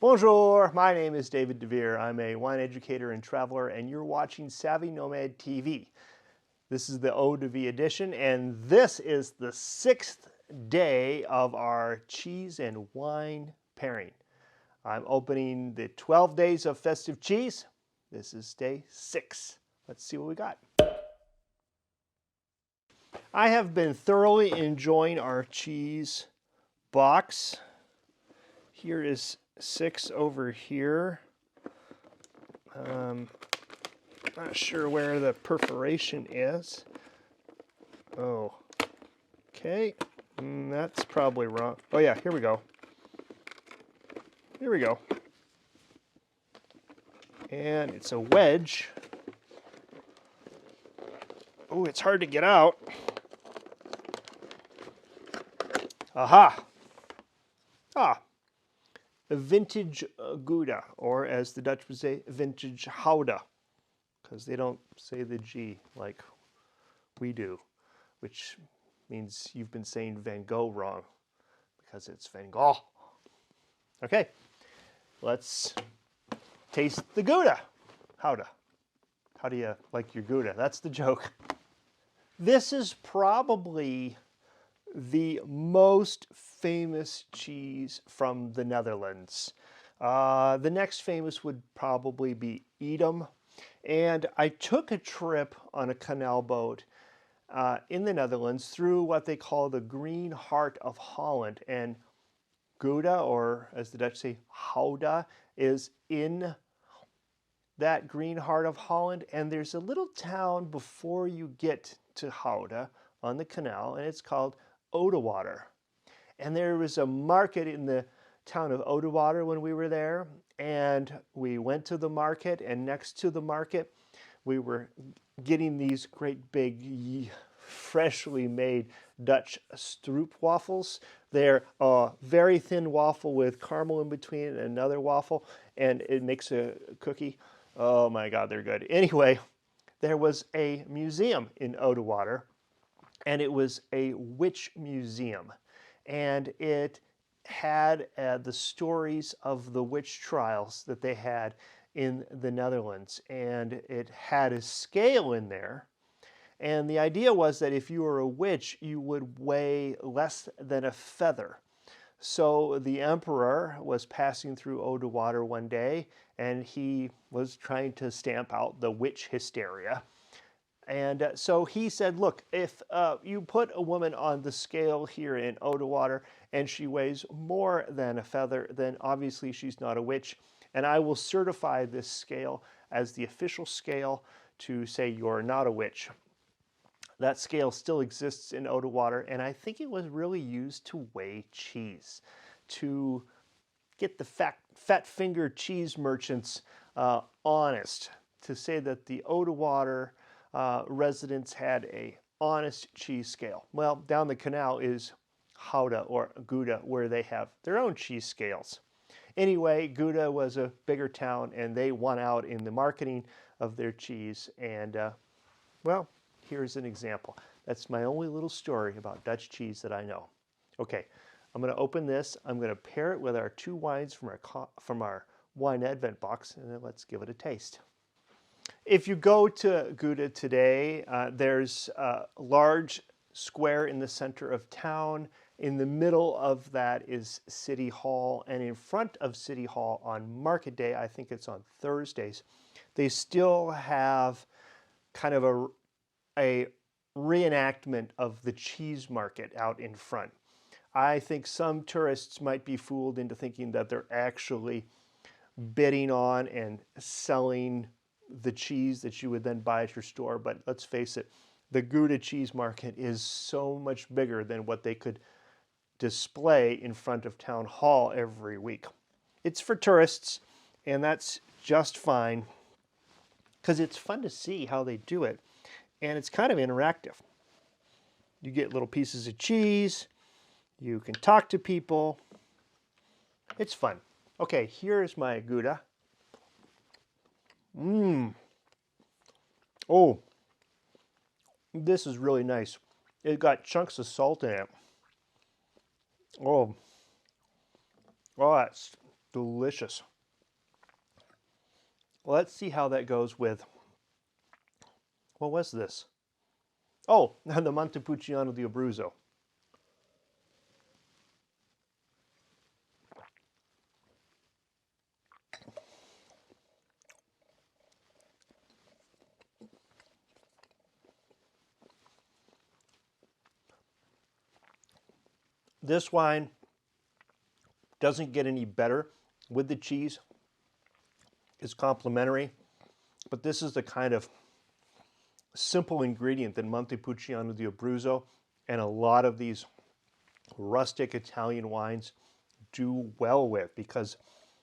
Bonjour, my name is David DeVere. I'm a wine educator and traveler, and you're watching Savvy Nomad TV. This is the Eau de Vie edition, and this is the 6th day of our cheese and wine pairing. I'm opening the 12 days of festive cheese. This is day 6. Let's see what we got. I have been thoroughly enjoying our cheese box. Here is 6 over here. Not sure where the perforation is. Oh, okay. That's probably wrong. Oh yeah, here we go. Here we go. And it's a wedge. Oh, it's hard to get out. Aha! Ah, a vintage Gouda, or as the Dutch would say, vintage Gouda, because they don't say the G like we do, which means you've been saying Van Gogh wrong, because it's Van Gogh. Okay, let's taste the Gouda. Gouda. How do you like your Gouda? That's the joke. This is probably the most famous cheese from the Netherlands. The next famous would probably be Edam. And I took a trip on a canal boat in the Netherlands through what they call the Green Heart of Holland. And Gouda, or as the Dutch say, Gouda, is in that Green Heart of Holland. And there's a little town before you get to Gouda on the canal, and it's called Oudewater. And there was a market in the town of Oudewater when we were there, and we went to the market, and next to the market we were getting these great big freshly made Dutch stroopwafels. They're a very thin waffle with caramel in between and another waffle, and it makes a cookie. Oh my God, they're good. Anyway, there was a museum in Oudewater, and it was a witch museum, and it had the stories of the witch trials that they had in the Netherlands, and it had a scale in there, and the idea was that if you were a witch, you would weigh less than a feather. So the emperor was passing through Oudewater one day, and he was trying to stamp out the witch hysteria. And so he said, look, if you put a woman on the scale here in Oudewater and she weighs more than a feather, then obviously she's not a witch. And I will certify this scale as the official scale to say you're not a witch. That scale still exists in Oudewater, and I think it was really used to weigh cheese, to get the fat finger cheese merchants honest, to say that the Oudewater residents had a honest cheese scale. Well, down the canal is Gouda or Gouda, where they have their own cheese scales. Anyway, Gouda was a bigger town, and they won out in the marketing of their cheese. And well, here's an example. That's my only little story about Dutch cheese that I know. Okay, I'm going to open this. I'm going to pair it with our 2 wines from our wine advent box, and then let's give it a taste. If you go to Gouda today, there's a large square in the center of town. In the middle of that is City Hall, and in front of City Hall on Market Day, I think it's on Thursdays, they still have kind of a reenactment of the cheese market out in front. I think some tourists might be fooled into thinking that they're actually bidding on and selling the cheese that you would then buy at your store, but let's face it, the Gouda cheese market is so much bigger than what they could display in front of Town Hall every week. It's for tourists, and that's just fine, because it's fun to see how they do it, and it's kind of interactive. You get little pieces of cheese, you can talk to people, it's fun. Okay, here's my Gouda. Oh, this is really nice. It got chunks of salt in it. Oh, that's Delicious. Let's see how that goes with, what was this? Oh, the Montepulciano di Abruzzo. This wine doesn't get any better with the cheese. It's complementary, but this is the kind of simple ingredient that Montepulciano di Abruzzo and a lot of these rustic Italian wines do well with, because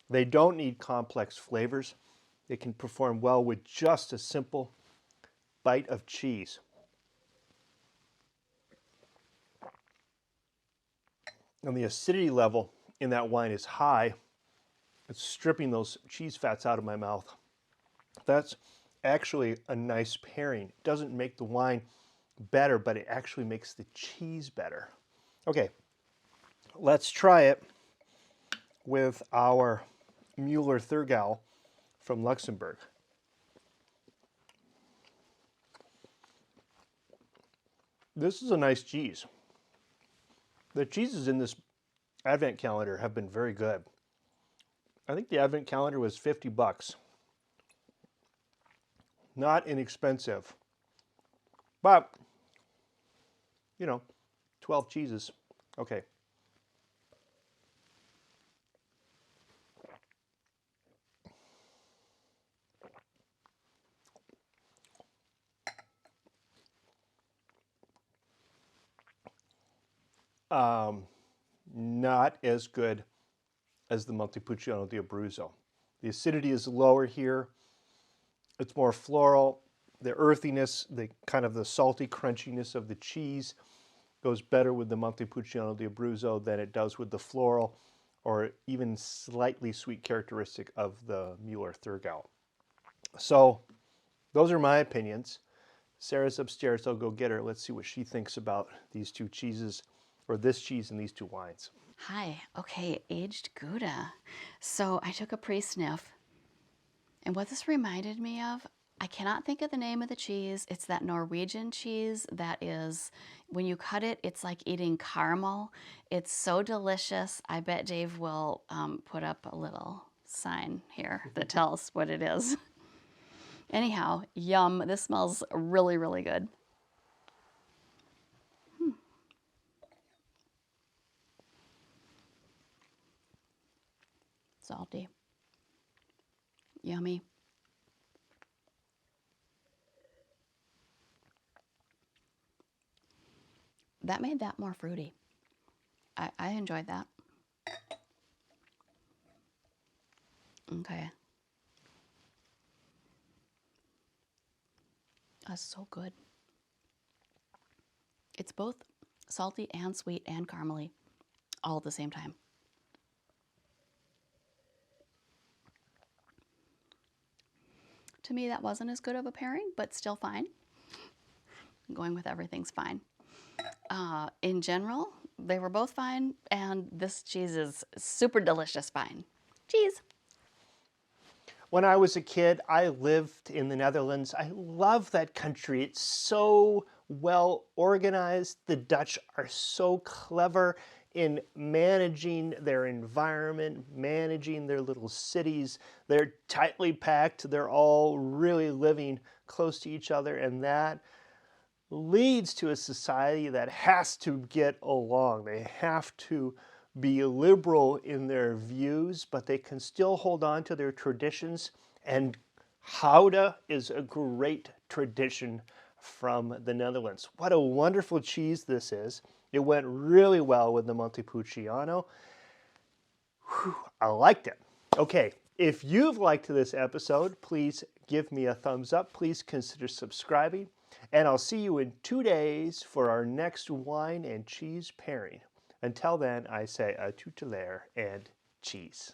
they don't need complex flavors. They can perform well with just a simple bite of cheese. And the acidity level in that wine is high. It's stripping those cheese fats out of my mouth. That's actually a nice pairing. It doesn't make the wine better, but it actually makes the cheese better. Okay, let's try it with our Müller-Thurgau from Luxembourg. This is a nice cheese. The cheeses in this advent calendar have been very good. I think the advent calendar was 50 bucks. Not inexpensive. But, 12 cheeses. Okay. Not as good as the Montepulciano di Abruzzo. The acidity is lower here. It's more floral. The earthiness, the kind of the salty crunchiness of the cheese goes better with the Montepulciano di Abruzzo than it does with the floral or even slightly sweet characteristic of the Müller-Thurgau. So those are my opinions. Sarah's upstairs. I'll go get her. Let's see what she thinks about these two cheeses, or this cheese and these two wines. Hi. Okay, aged Gouda. So I took a pre-sniff, and what this reminded me of, I cannot think of the name of the cheese. It's that Norwegian cheese that is, when you cut it, it's like eating caramel. It's so delicious. I bet Dave will put up a little sign here that tells what it is. Anyhow, yum. This smells really, really good. Salty. Yummy. That made that more fruity. I enjoyed that. Okay. That's so good. It's both salty and sweet and caramely all at the same time. To me, that wasn't as good of a pairing, but still fine. Going with everything's fine. In general, they were both fine, and this cheese is super delicious fine. Cheese. When I was a kid, I lived in the Netherlands. I love that country. It's so well organized. The Dutch are so clever in managing their environment, managing their little cities. They're tightly packed. They're all really living close to each other, and that leads to a society that has to get along. They have to be liberal in their views, but they can still hold on to their traditions. And Gouda is a great tradition from the Netherlands. What a wonderful cheese this is. It went really well with the Montepulciano. Whew, I liked it. Okay, if you've liked this episode, please give me a thumbs up. Please consider subscribing. And I'll see you in 2 days for our next wine and cheese pairing. Until then, I say a tutelare and cheese.